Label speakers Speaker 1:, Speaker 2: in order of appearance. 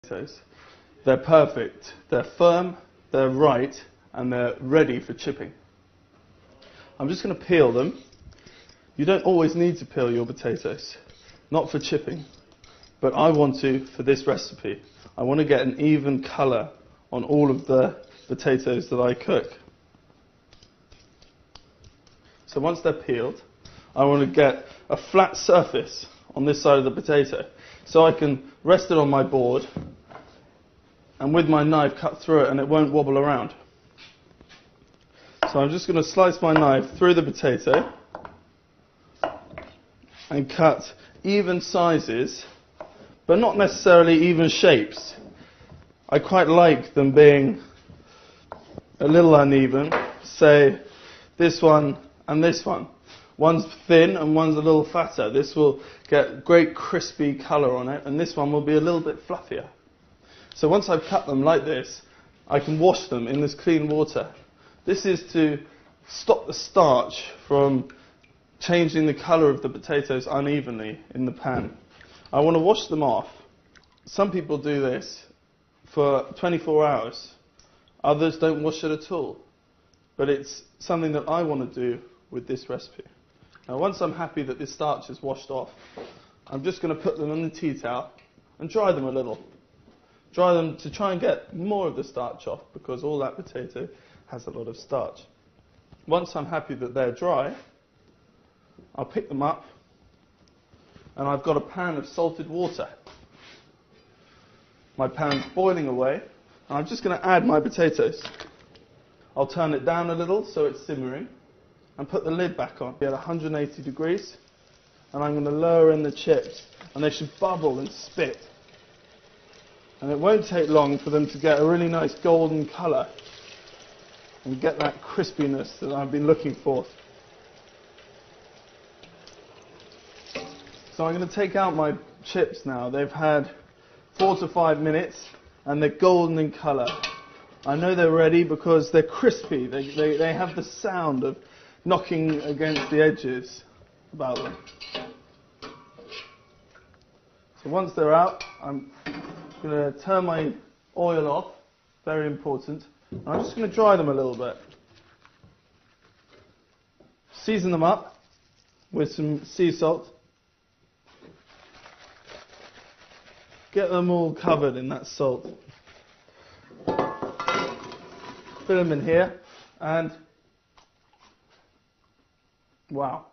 Speaker 1: potatoes. They're perfect, they're firm, they're right, and they're ready for chipping. I'm just going to peel them. You don't always need to peel your potatoes, not for chipping, but I want to for this recipe. I want to get an even colour on all of the potatoes that I cook. So once they're peeled, I want to get a flat surface on this side of the potato, so I can rest it on my board and with my knife cut through it and it won't wobble around. So I'm just going to slice my knife through the potato and cut even sizes, but not necessarily even shapes. I quite like them being a little uneven, say this one and this one. One's thin and one's a little fatter. This will get great crispy colour on it, and this one will be a little bit fluffier. So once I've cut them like this, I can wash them in this clean water. This is to stop the starch from changing the colour of the potatoes unevenly in the pan. I want to wash them off. Some people do this for 24 hours. Others don't wash it at all. But it's something that I want to do with this recipe. Now once I'm happy that this starch is washed off, I'm just going to put them on the tea towel and dry them a little. Dry them to try and get more of the starch off, because all that potato has a lot of starch. Once I'm happy that they're dry, I'll pick them up, and I've got a pan of salted water. My pan's boiling away, and I'm just going to add my potatoes. I'll turn it down a little so it's simmering, and put the lid back on at 180 degrees, and I'm going to lower in the chips, and they should bubble and spit. And it won't take long for them to get a really nice golden colour and get that crispiness that I've been looking for. So I'm going to take out my chips now. They've had 4 to 5 minutes and they're golden in colour. I know they're ready because they're crispy. They have the sound of knocking against the edges about them. So once they're out, I'm going to turn my oil off, very important. And I'm just going to dry them a little bit. Season them up with some sea salt. Get them all covered in that salt. Put them in here, and wow.